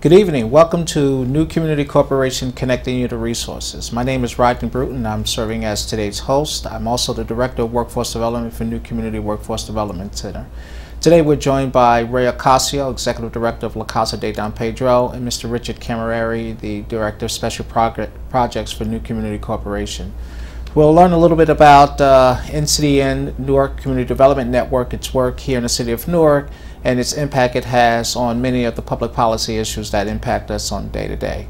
Good evening. Welcome to New Community Corporation Connecting You to Resources. My name is Rodney Brutton. I'm serving as today's host. I'm also the Director of Workforce Development for New Community Workforce Development Center. Today we're joined by Ray Ocasio, Executive Director of Casa de Pedro, and Mr. Richard Cammarieri, the Director of Special Projects for New Community Corporation. We'll learn a little bit about NCDN, Newark Community Development Network, its work here in the city of Newark, and its impact it has on many of the public policy issues that impact us on day to day.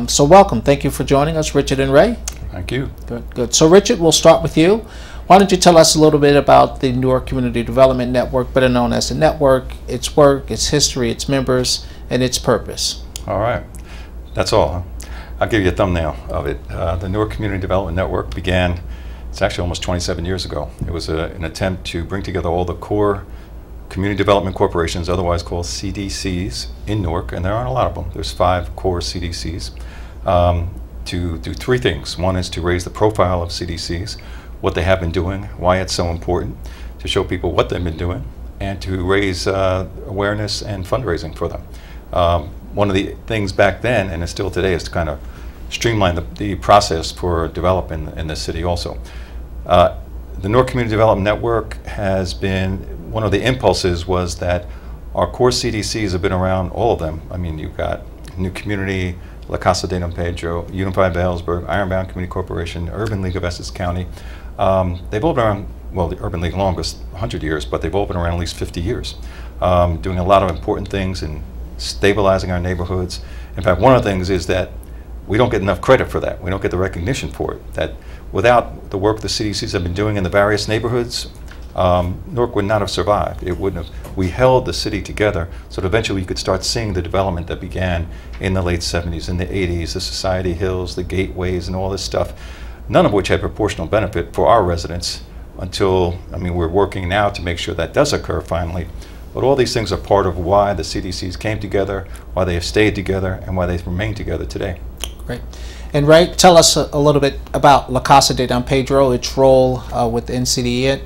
So welcome. Thank you for joining us, Richard and Ray. Thank you. Good, good. So Richard, we'll start with you. Why don't you tell us a little bit about the Newark Community Development Network, better known as the network, its work, its history, its members, and its purpose? All right. That's all, huh? I'll give you a thumbnail of it. The Newark Community Development Network began, it's actually almost 27 years ago. It was an attempt to bring together all the core community development corporations, otherwise called CDCs, in Newark, and there aren't a lot of them. There's 5 core CDCs, to do 3 things. One is to raise the profile of CDCs, what they have been doing, why it's so important, to show people what they've been doing, and to raise awareness and fundraising for them. One of the things back then, and it's still today, is to kind of streamline the process for development in the city also. The Newark Community Development Network has been, one of the impulses was that our core CDCs have been around, all of them. I mean, you've got New Community, Casa de Pedro, Unified Bailesburg, Ironbound Community Corporation, Urban League of Essex County. They've all been around, well, the Urban League longest, 100 years, but they've all been around at least 50 years, doing a lot of important things in stabilizing our neighborhoods. In fact, one of the things is that we don't get enough credit for that. We don't get the recognition for it. That without the work the CDCs have been doing in the various neighborhoods, Newark would not have survived. It wouldn't have. We held the city together so that eventually you could start seeing the development that began in the late 70s, in the 80s, the Society Hills, the gateways, and all this stuff, none of which had proportional benefit for our residents until, I mean, we're working now to make sure that does occur finally. But all these things are part of why the CDCs came together, why they have stayed together, and why they remain together today. Great. And Ray, tell us a little bit about Casa de Pedro, its role with NCDN,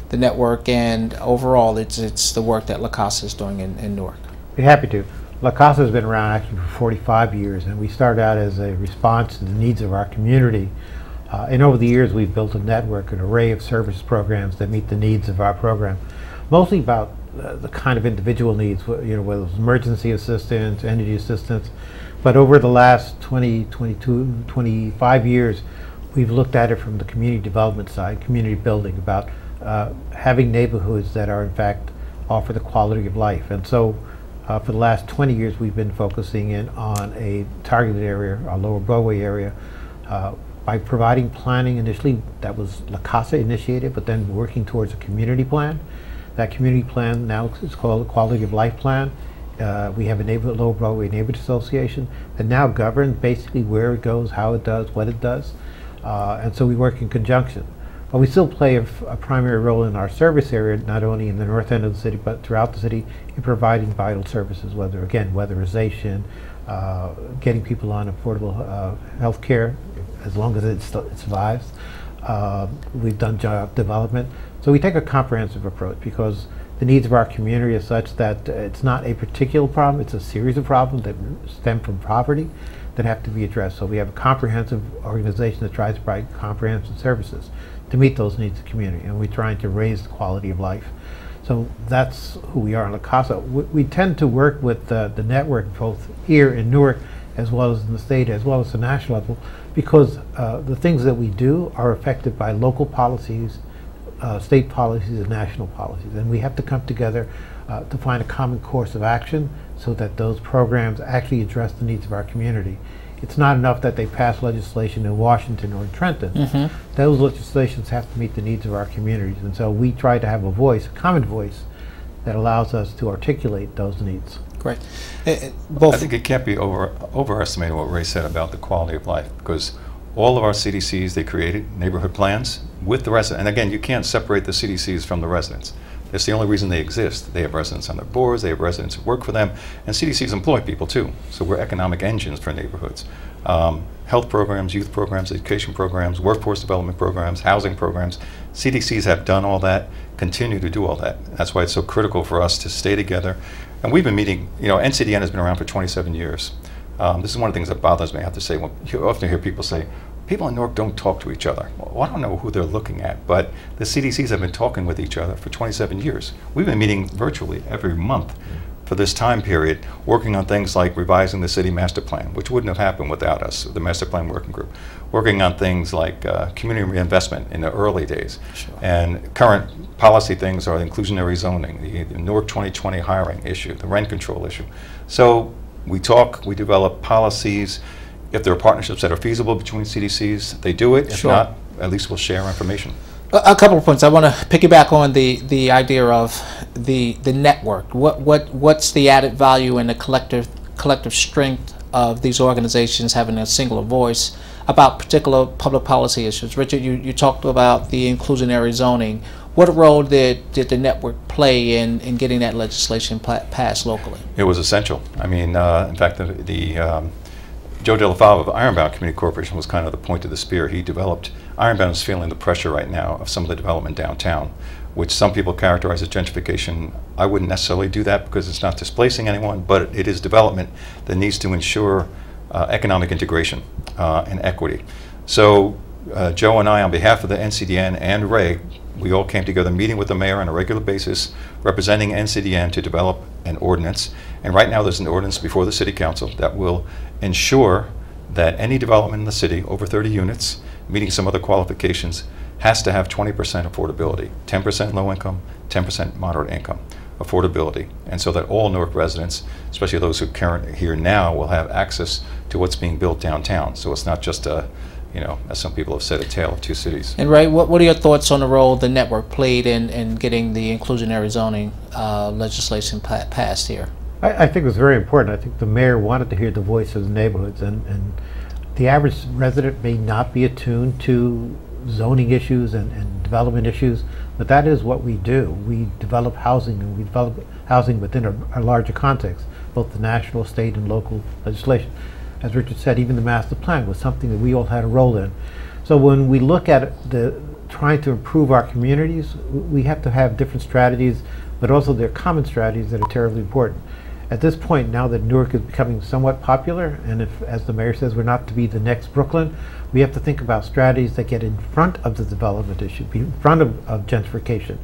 the network, and overall it's the work that Casa is doing in Newark. Be happy to. Casa has been around actually for 45 years, and we started out as a response to the needs of our community. And over the years we've built a network, an array of service programs that meet the needs of our program. Mostly about the kind of individual needs, you know, whether it's emergency assistance, energy assistance. But over the last 25 years, we've looked at it from the community development side, community building, about having neighborhoods that are in fact offer the quality of life. And so for the last 20 years, we've been focusing in on a targeted area, our Lower Broadway area, by providing planning initially that was Casa initiated, but then working towards a community plan. That community plan now is called the Quality of Life Plan. We have a neighborhood, Lower Broadway Neighborhood Association that now governs basically where it goes, how it does, what it does. And so we work in conjunction. But we still play a primary role in our service area, not only in the north end of the city, but throughout the city in providing vital services, whether, again, weatherization, getting people on affordable health care, as long as it survives. We've done job development. So we take a comprehensive approach because the needs of our community are such that it's not a particular problem, it's a series of problems that stem from poverty that have to be addressed. So we have a comprehensive organization that tries to provide comprehensive services to meet those needs of the community, and we're trying to raise the quality of life. So that's who we are in Casa. We tend to work with the network both here in Newark as well as in the state as well as the national level, because the things that we do are affected by local policies, state policies, and national policies, and we have to come together to find a common course of action so that those programs actually address the needs of our community. It's not enough that they pass legislation in Washington or in Trenton. Mm-hmm. Those legislations have to meet the needs of our communities, and so we try to have a voice, a common voice, that allows us to articulate those needs. Great. I think it can't be overestimated what Ray said about the quality of life, because all of our CDCs, they created neighborhood plans with the residents. And again, you can't separate the CDCs from the residents. It's the only reason they exist. They have residents on their boards, they have residents who work for them, and CDCs employ people too. So we're economic engines for neighborhoods. Health programs, youth programs, education programs, workforce development programs, housing programs. CDCs have done all that, continue to do all that. That's why it's so critical for us to stay together And we've been meeting, NCDN has been around for 27 years. This is one of the things that bothers me, I have to say. When you often hear people say, people in Newark don't talk to each other. Well, I don't know who they're looking at, but the CDCs have been talking with each other for 27 years. We've been meeting virtually every month for this time period, working on things like revising the city master plan, which wouldn't have happened without us, the master plan working group. Working on things like community reinvestment in the early days. Sure. And current policy things are inclusionary zoning, the Newark 2020 hiring issue, the rent control issue. So we talk, we develop policies. If there are partnerships that are feasible between CDCs, they do it. If Sure. not, at least we'll share information. A couple of points. I want to piggyback on the idea of the network. What's the added value and the collective strength of these organizations having a singular voice about particular public policy issues? Richard, you talked about the inclusionary zoning. What role did the network play in getting that legislation passed locally? It was essential. I mean, in fact, Joe De La Fava of Ironbound Community Corporation was kind of the point of the spear. He developed, Ironbound is feeling the pressure right now of some of the development downtown, which some people characterize as gentrification. I wouldn't necessarily do that because it's not displacing anyone, but it is development that needs to ensure economic integration and equity. So Joe and I, on behalf of the NCDN and Ray, we all came together meeting with the mayor on a regular basis, representing NCDN to develop an ordinance. And right now there's an ordinance before the City Council that will ensure that any development in the city over 30 units, meeting some other qualifications, has to have 20% affordability, 10% low income, 10% moderate income affordability. And so that all Newark residents, especially those who are currently here now, will have access to what's being built downtown. So it's not just a, as some people have said, a tale of two cities. And Ray, what are your thoughts on the role the network played in getting the inclusionary zoning legislation passed here? I think it was very important. I think the mayor wanted to hear the voice of the neighborhoods, and the average resident may not be attuned to zoning issues and development issues, but that is what we do. We develop housing, and we develop housing within a larger context, both the national, state, and local legislation. As Richard said, even the master plan was something that we all had a role in. So when we look at trying to improve our communities, we have to have different strategies, but also there are common strategies that are terribly important. At this point, now that Newark is becoming somewhat popular, and if, as the mayor says, we're not to be the next Brooklyn, we have to think about strategies that get in front of the development issue, be in front of gentrification.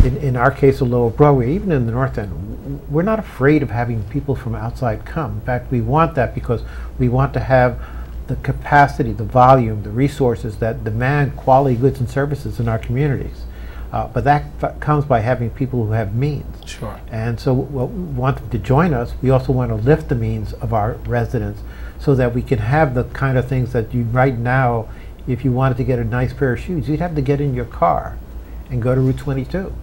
In our case of Lower Broadway, even in the North End, we're not afraid of having people from outside come. In fact, we want that because we want to have the capacity, the volume, the resources that demand quality goods and services in our communities. But that comes by having people who have means. Sure. And so we want them to join us. We also want to lift the means of our residents so that we can have the kind of things that you, right now, if you wanted to get a nice pair of shoes, you'd have to get in your car and go to Route 22.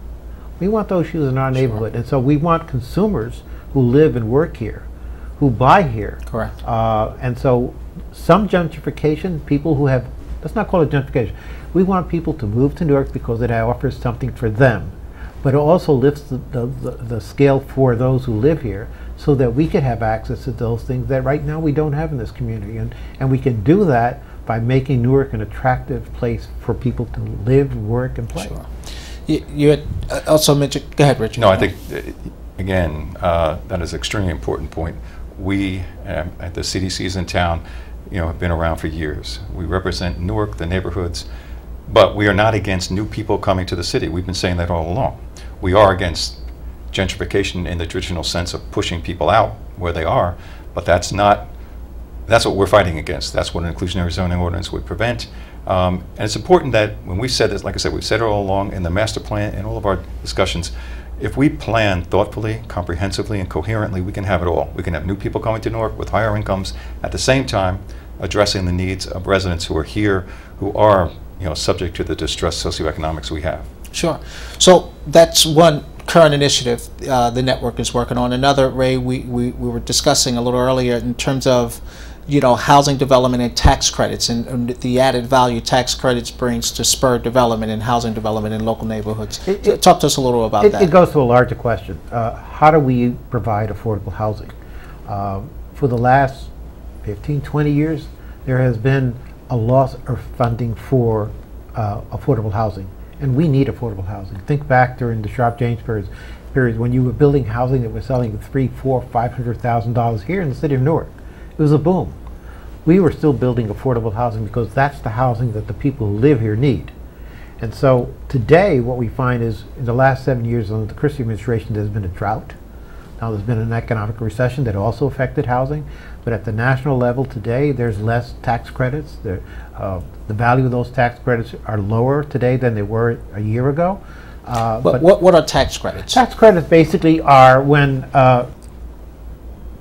We want those shoes in our neighborhood. Sure. And so we want consumers who live and work here, who buy here. Correct. And so some gentrification, people who have, let's not call it gentrification, we want people to move to Newark because it offers something for them, but it also lifts the scale for those who live here so that we can have access to those things that right now we don't have in this community. And we can do that by making Newark an attractive place for people to live, work, and play. Sure. You had also mentioned, go ahead, Richard. No, I think, again, that is an extremely important point. We, at the CDCs in town, have been around for years. We represent Newark, the neighborhoods, but we are not against new people coming to the city. We've been saying that all along. We are against gentrification in the traditional sense of pushing people out where they are, but that's what we're fighting against. That's what an inclusionary zoning ordinance would prevent. And it's important that when we said this, like I said, we've said it all along in the master plan and all of our discussions, if we plan thoughtfully, comprehensively, and coherently, we can have it all. We can have new people coming to Newark with higher incomes, at the same time addressing the needs of residents who are here, who are subject to the distressed socioeconomics we have. Sure. So that's one current initiative the network is working on. Another, Ray, we were discussing a little earlier in terms of housing development and tax credits and the added value tax credits brings to spur development and housing development in local neighborhoods. Talk to us a little about that. It goes to a larger question. How do we provide affordable housing? For the last 15, 20 years, there has been a loss of funding for affordable housing. And we need affordable housing. Think back during the Sharp James period when you were building housing that was selling $300,000, $400,000, $500,000 here in the city of Newark. It was a boom. We were still building affordable housing because that's the housing that the people who live here need. And so today what we find is in the last 7 years under the Christie administration there's been a drought. Now there's been an economic recession that also affected housing, but at the national level today there's less tax credits. The value of those tax credits are lower today than they were a year ago. But what are tax credits? Tax credits basically are when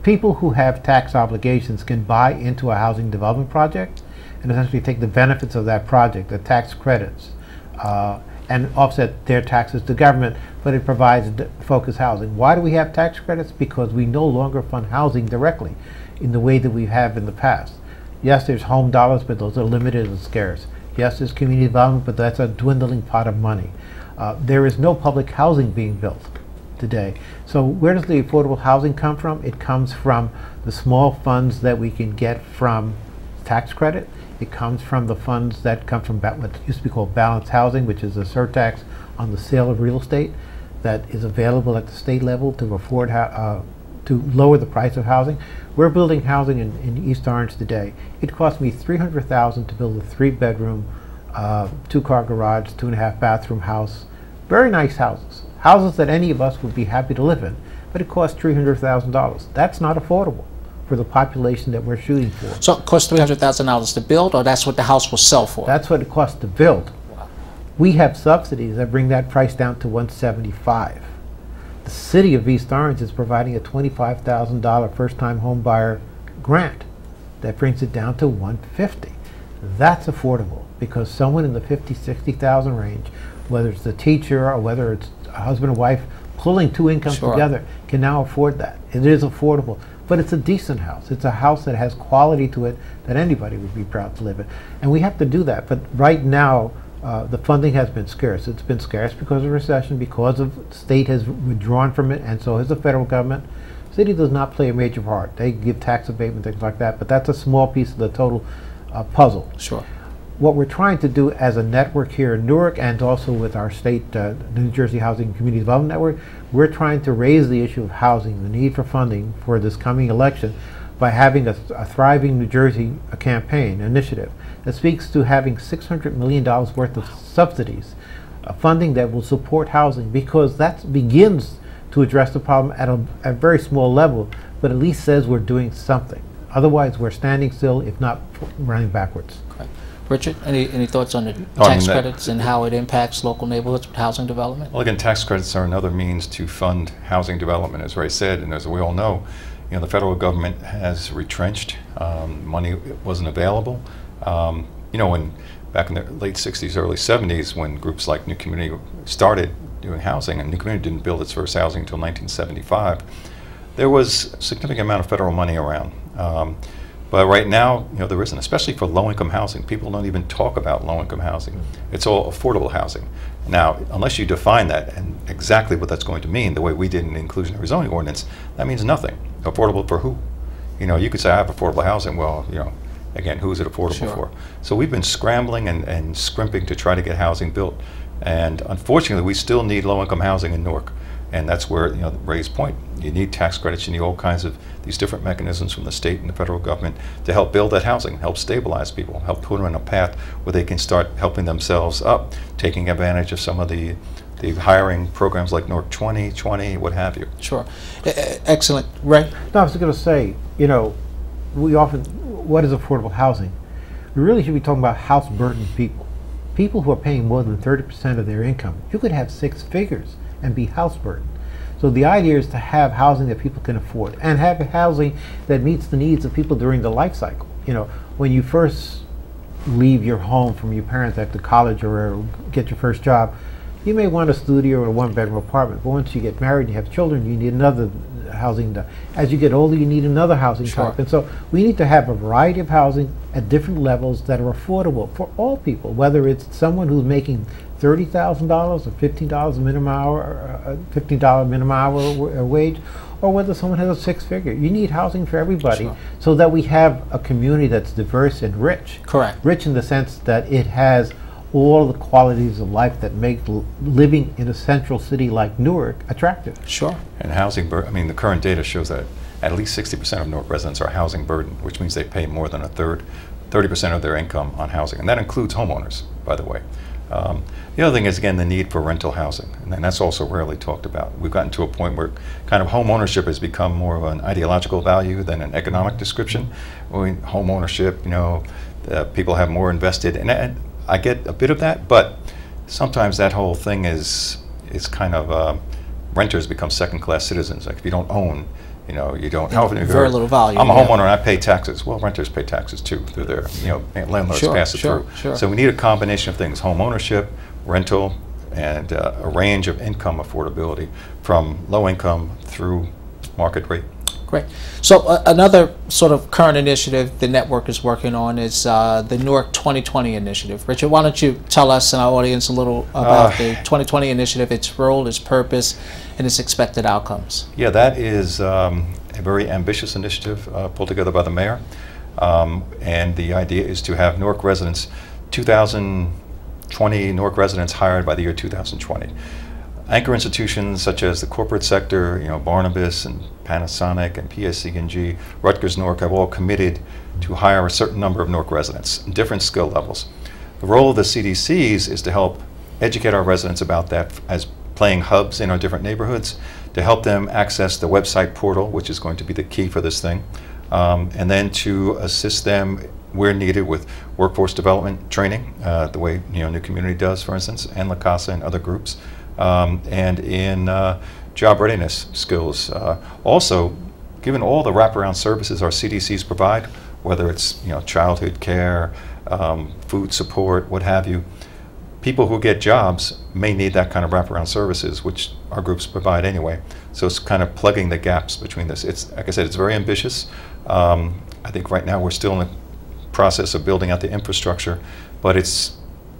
people who have tax obligations can buy into a housing development project and essentially take the benefits of that project, the tax credits, and offset their taxes to government, but it provides focused housing. Why do we have tax credits? Because we no longer fund housing directly in the way that we have in the past. Yes, there's home dollars, but those are limited and scarce. Yes, there's community development, but that's a dwindling pot of money. There is no public housing being built today. So where does the affordable housing come from? It comes from the small funds that we can get from tax credit. It comes from the funds that come from what used to be called balanced housing, which is a surtax on the sale of real estate that is available at the state level to afford to lower the price of housing. We're building housing in East Orange today. It cost me $300,000 to build a 3-bedroom, 2-car garage, 2.5 bathroom house. Very nice houses. Houses that any of us would be happy to live in, but it costs $300,000. That's not affordable for the population that we're shooting for. So it costs $300,000 to build, or that's what the house will sell for? That's what it costs to build. Wow. We have subsidies that bring that price down to $175,000. The city of East Orange is providing a $25,000 first-time home buyer grant that brings it down to $150,000. That's affordable because someone in the $50,000, $60,000 range, whether it's the teacher or whether it's a husband and wife pulling 2 incomes Sure. together, can now afford that. It is affordable, but it's a decent house. It's a house that has quality to it that anybody would be proud to live in. And we have to do that. But right now, the funding has been scarce. It's been scarce because of recession, because of state has withdrawn from it, and so has the federal government. City does not play a major part. They give tax abatement, things like that, but that's a small piece of the total puzzle. Sure. What we're trying to do as a network here in Newark and also with our state, New Jersey Housing and Community Development Network, we're trying to raise the issue of housing, the need for funding for this coming election by having a Thriving New Jersey campaign initiative that speaks to having $600 million worth of subsidies, funding that will support housing, because that begins to address the problem at a very small level, but at least says we're doing something. Otherwise, we're standing still, if not running backwards. Okay. Richard, any thoughts on the tax credits and how it impacts local neighborhoods with housing development? Well, again, tax credits are another means to fund housing development, as Ray said, and as we all know, the federal government has retrenched. Money wasn't available. When back in the late 60s, early 70s, when groups like New Community started doing housing, and New Community didn't build its first housing until 1975, there was a significant amount of federal money around. But right now, there isn't, especially for low-income housing. People don't even talk about low-income housing. It's all affordable housing. Now, unless you define that and exactly what that's going to mean, the way we did in the inclusionary zoning ordinance, that means nothing. Affordable for who? You could say, I have affordable housing. Well, again, who is it affordable for? So we've been scrambling and scrimping to try to get housing built. And unfortunately, we still need low-income housing in Newark. And that's where, Ray's point, you need tax credits, you need all kinds of these different mechanisms from the state and the federal government to help build that housing, help stabilize people, help put them on a path where they can start helping themselves up, taking advantage of some of the hiring programs like Newark 2020, what have you. Sure. Excellent. Ray? No, I was going to say, we often, what is affordable housing? We really should be talking about house burdened people. People who are paying more than 30% of their income. You could have 6 figures and be house burdened. So the idea is to have housing that people can afford and have housing that meets the needs of people during the life cycle. When you first leave your home from your parents after college or get your first job, you may want a studio or a 1-bedroom apartment, but once you get married and you have children, you need another housing. As you get older, you need another housing type. And so we need to have a variety of housing at different levels that are affordable for all people, whether it's someone who's making $30,000 or $15 minimum hour, $15 minimum hour wage, or whether someone has a 6-figure. You need housing for everybody so that we have a community that's diverse and rich. Correct. Rich in the sense that it has all the qualities of life that make living in a central city like Newark attractive. Sure. And housing burden, I mean, the current data shows that at least 60% of Newark residents are housing burdened, which means they pay more than a third, 30% of their income on housing. And that includes homeowners, by the way. The other thing is, again, the need for rental housing, and that's also rarely talked about. We've gotten to a point where kind of home ownership has become more of an ideological value than an economic description. Home ownership, you know, people have more invested, and I get a bit of that, but sometimes that whole thing is kind of renters become second-class citizens. Like if you don't own, you know, you don't. How often have you very heard, little value. I'm a homeowner and I pay taxes. Well, renters pay taxes too through their, you know, landlords pass it through. Sure. So we need a combination of things: home ownership, rental, and a range of income affordability from low income through market rate. Great. So another sort of current initiative the network is working on is the Newark 2020 initiative. Richard, why don't you tell us and our audience a little about the 2020 initiative, its role, its purpose, and its expected outcomes? Yeah, that is a very ambitious initiative pulled together by the mayor. And the idea is to have Newark residents, 2020 Newark residents hired by the year 2020. Anchor institutions such as the corporate sector, you know, Barnabas and Panasonic and PSE&G, Rutgers Newark have all committed to hire a certain number of Newark residents, different skill levels. The role of the CDCs is to help educate our residents about that as playing hubs in our different neighborhoods, to help them access the website portal, which is going to be the key for this thing, and then to assist them where needed with workforce development training, the way, you know, New Community does, for instance, and La Casa and other groups. And in job readiness skills. Also, given all the wraparound services our CDCs provide, whether it's, you know, childhood care, food support, what have you, people who get jobs may need that kind of wraparound services, which our groups provide anyway. So it's kind of plugging the gaps between this. It's, like I said, it's very ambitious. I think right now we're still in the process of building out the infrastructure, but it's,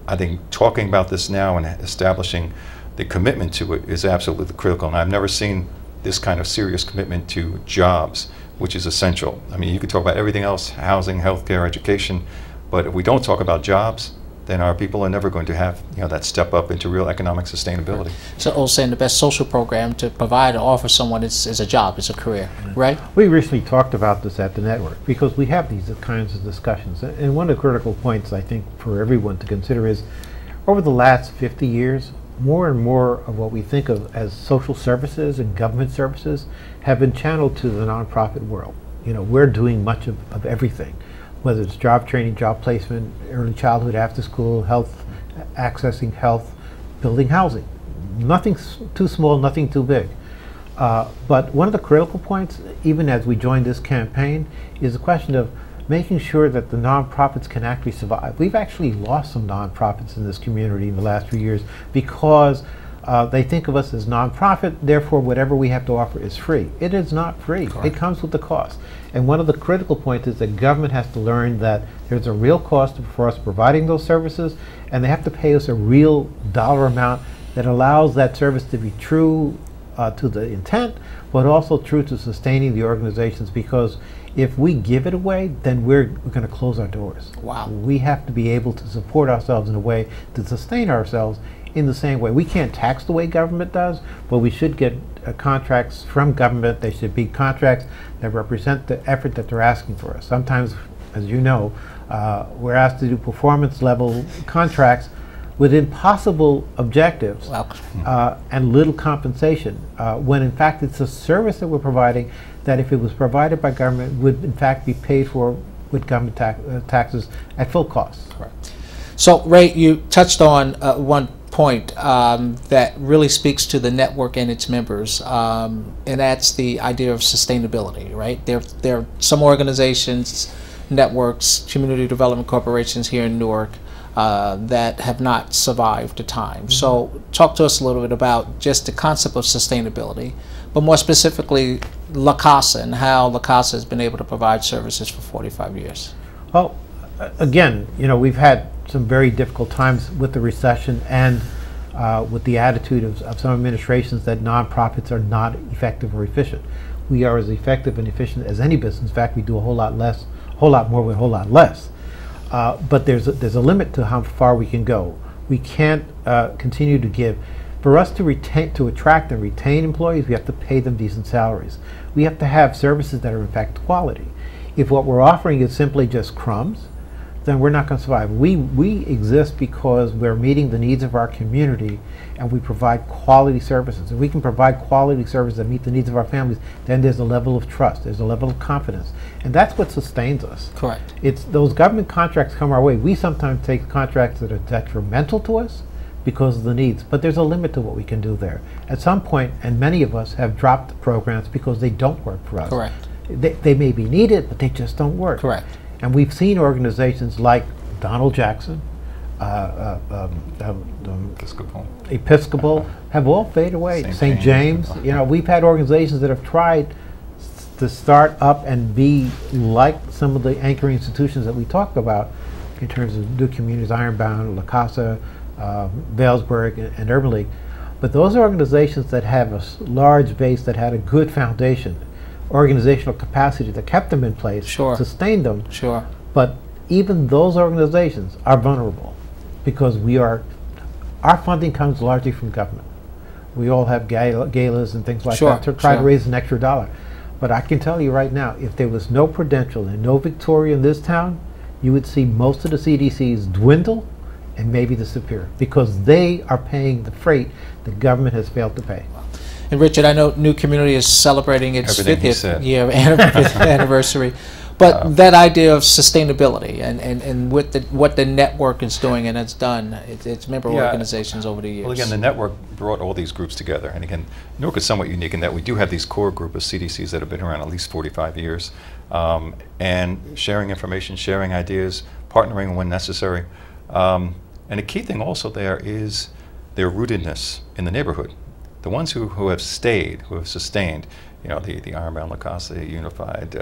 I think, talking about this now and establishing the commitment to it is absolutely critical, and I've never seen this kind of serious commitment to jobs, which is essential. I mean, you could talk about everything else, housing, healthcare, education, but if we don't talk about jobs, then our people are never going to have, you know, that step up into real economic sustainability. So also saying the best social program to provide or offer someone is a job, is a career, right? We recently talked about this at the network because we have these kinds of discussions, and one of the critical points I think for everyone to consider is over the last 50 years, more and more of what we think of as social services and government services have been channeled to the nonprofit world. You know, we're doing much of everything, whether it's job training, job placement, early childhood, after school, health, accessing health, building housing. Nothing too small, nothing too big. But one of the critical points, even as we join this campaign, is the question of making sure that the nonprofits can actually survive. We've actually lost some nonprofits in this community in the last few years because they think of us as nonprofit, therefore whatever we have to offer is free. It is not free. Correct. It comes with the cost. And one of the critical points is that government has to learn that there's a real cost for us providing those services, and they have to pay us a real dollar amount that allows that service to be true to the intent, but also true to sustaining the organizations, because if we give it away, then we're going to close our doors. Wow. We have to be able to support ourselves in a way to sustain ourselves in the same way. We can't tax the way government does, but we should get contracts from government. They should be contracts that represent the effort that they're asking for us. Sometimes, as you know, we're asked to do performance level contracts with impossible objectives and little compensation, when in fact it's a service that we're providing that if it was provided by government would in fact be paid for with government taxes at full cost. Correct. So Ray, you touched on one point that really speaks to the network and its members, and that's the idea of sustainability, right? There are some organizations, networks, community development corporations here in Newark that have not survived the time. So talk to us a little bit about just the concept of sustainability, but more specifically La Casa and how La Casa has been able to provide services for 45 years. Well, again, you know, we've had some very difficult times with the recession and with the attitude of some administrations that nonprofits are not effective or efficient. We are as effective and efficient as any business. In fact, we do a whole lot more with a whole lot less. But there's a limit to how far we can go. We can't continue to give. For us to attract and retain employees, we have to pay them decent salaries. We have to have services that are in fact quality. If what we're offering is simply just crumbs, then we're not going to survive. We exist because we're meeting the needs of our community, and we provide quality services. If we can provide quality services that meet the needs of our families, then there's a level of trust, there's a level of confidence, and that's what sustains us. Correct. It's those government contracts come our way. We sometimes take contracts that are detrimental to us because of the needs, but there's a limit to what we can do there. At some point, and many of us have dropped programs because they don't work for us. Correct. They may be needed, but they just don't work. Correct. And we've seen organizations like Donald Jackson, Episcopal have all faded away. St. James, you know, we've had organizations that have tried to start up and be like some of the anchoring institutions that we talk about in terms of New Communities, Ironbound, La Casa, Vailsburg, and Urban League. But those are organizations that have a large base, that had a good foundation, organizational capacity that kept them in place, Sure. sustained them. Sure. But even those organizations are vulnerable because our funding comes largely from government. We all have galas and things like Sure, that to try to sure. raise an extra dollar. But I can tell you right now, if there was no Prudential and no Victoria in this town, you would see most of the CDCs dwindle and maybe disappear because they are paying the freight the government has failed to pay. And Richard, I know New Community is celebrating its Everything he 50th said. year anniversary, but that idea of sustainability and what the network is doing and it's done, its member organizations over the years. Well, again, the network brought all these groups together. And again, Newark is somewhat unique in that we do have these core group of CDCs that have been around at least 45 years, and sharing information, sharing ideas, partnering when necessary. And a key thing also there is their rootedness in the neighborhood. The ones who have stayed, who have sustained, you know, the Ironbound, La Casa, Unified,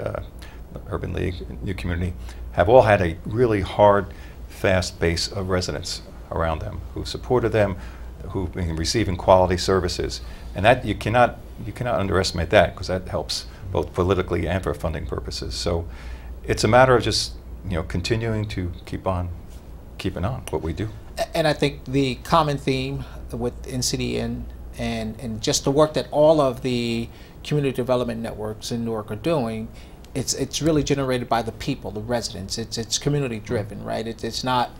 Urban League, New Community, have all had a really hard, fast base of residents around them who supported them, who've been receiving quality services. And that you cannot underestimate that, because that helps both politically and for funding purposes. So it's a matter of just, you know, continuing to keep on keeping on what we do. And I think the common theme with NCDN and just the work that all of the community development networks in Newark are doing, it's really generated by the people, the residents. It's community driven, right? It's not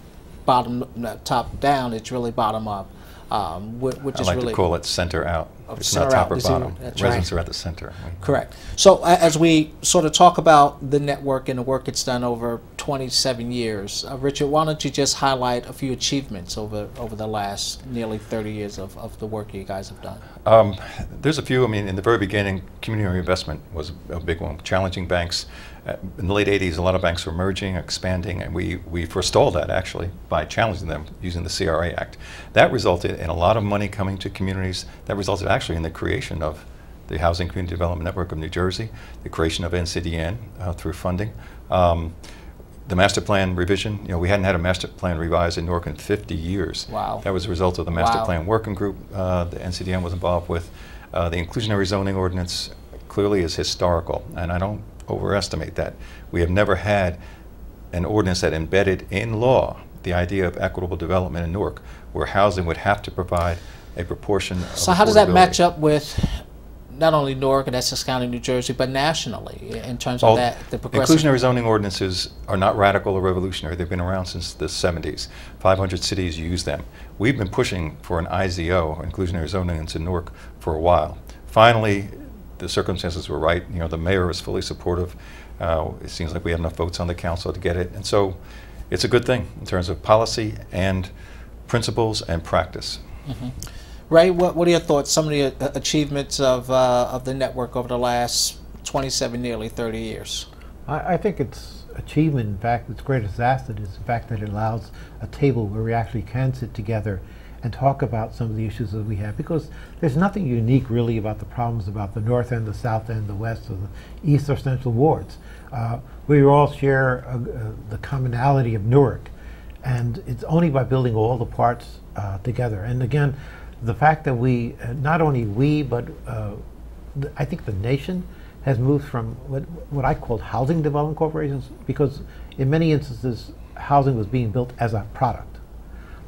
top down. It's really bottom up, which is I like really to call it center out. It's not center top out. or bottom. That's Residents right. are at the center. Correct. So as we sort of talk about the network and the work it's done over 27 years, Richard, why don't you just highlight a few achievements over the last nearly 30 years of the work you guys have done? There's a few. I mean, in the very beginning, community reinvestment was a big one, challenging banks. In the late 80s, a lot of banks were merging, expanding, and we forestalled that actually by challenging them using the CRA Act. That resulted in a lot of money coming to communities. That resulted actually in the creation of the Housing Community Development Network of New Jersey, the creation of NCDN through funding. The master plan revision, you know, we hadn't had a master plan revised in Newark in 50 years. Wow. That was a result of the master plan working group the NCDN was involved with. The inclusionary zoning ordinance clearly is historical, and I don't overestimate that. We have never had an ordinance that embedded in law the idea of equitable development in Newark, where housing would have to provide a proportion of So how does that affordability. match up with not only Newark and Essex County, New Jersey, but nationally in terms of that, the progressive? Inclusionary zoning ordinances are not radical or revolutionary. They've been around since the 70s. 500 cities use them. We've been pushing for an IZO, inclusionary zoning ordinance in Newark, for a while. Finally, the circumstances were right. You know, the mayor is fully supportive. It seems like we have enough votes on the council to get it. And so it's a good thing in terms of policy and principles and practice. Mm-hmm. Ray, what are your thoughts, some of the achievements of the network over the last 27, nearly 30 years? I think it's achievement. In fact, its greatest asset is the fact that it allows a table where we actually can sit together and talk about some of the issues that we have, because there's nothing unique really about the problems about the north end, the south end, the west, or the east or central wards. We all share the commonality of Newark, and it's only by building all the parts together. And again, the fact that we, not only we, but I think the nation has moved from what I call housing development corporations, because in many instances housing was being built as a product.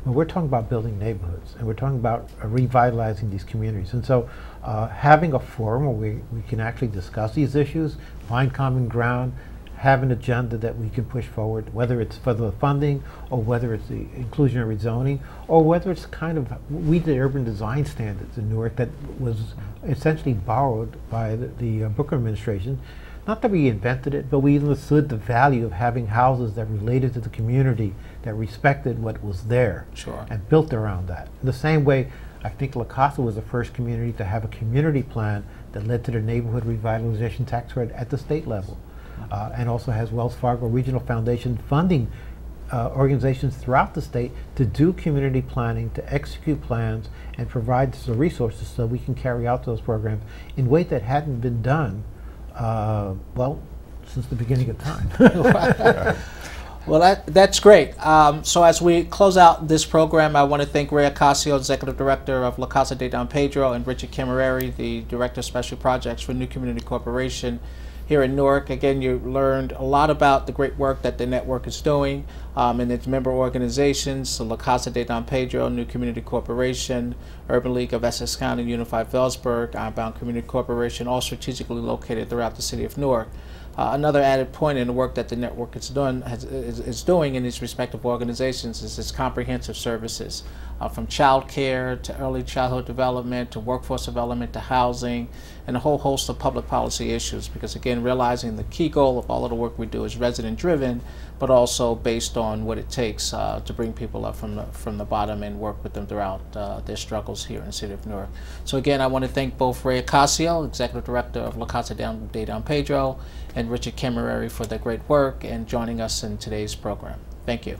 Well, we're talking about building neighborhoods, and we're talking about revitalizing these communities. And so having a forum where we can actually discuss these issues, find common ground, have an agenda that we can push forward, whether it's for the funding or whether it's the inclusionary zoning or whether it's kind of, we did urban design standards in Newark that was essentially borrowed by the Booker administration. Not that we invented it, but we understood the value of having houses that related to the community, that respected what was there, Sure. and built around that. In the same way, I think La Casa was the first community to have a community plan that led to the neighborhood revitalization tax credit at the state level, and also has Wells Fargo Regional Foundation funding organizations throughout the state to do community planning, to execute plans, and provide the resources so we can carry out those programs in ways that hadn't been done well, since the beginning of time. Well, that's great. So as we close out this program, I want to thank Ray Ocasio, Executive Director of La Casa de Don Pedro, and Richard Cammarieri, the Director of Special Projects for New Community Corporation here in Newark. Again, you learned a lot about the great work that the network is doing and its member organizations, so La Casa de Don Pedro, New Community Corporation, Urban League of Essex County, Unified Wellsburg, Ironbound Community Corporation, all strategically located throughout the city of Newark. Another added point in the work that the network is doing in these respective organizations is its comprehensive services, from child care to early childhood development to workforce development to housing and a whole host of public policy issues, because again, realizing the key goal of all of the work we do is resident driven, but also based on what it takes to bring people up from the bottom and work with them throughout their struggles here in the city of Newark. So again, I want to thank both Ray Ocasio, Executive Director of La Casa de Don Pedro, and Richard Cammarieri for their great work and joining us in today's program. Thank you.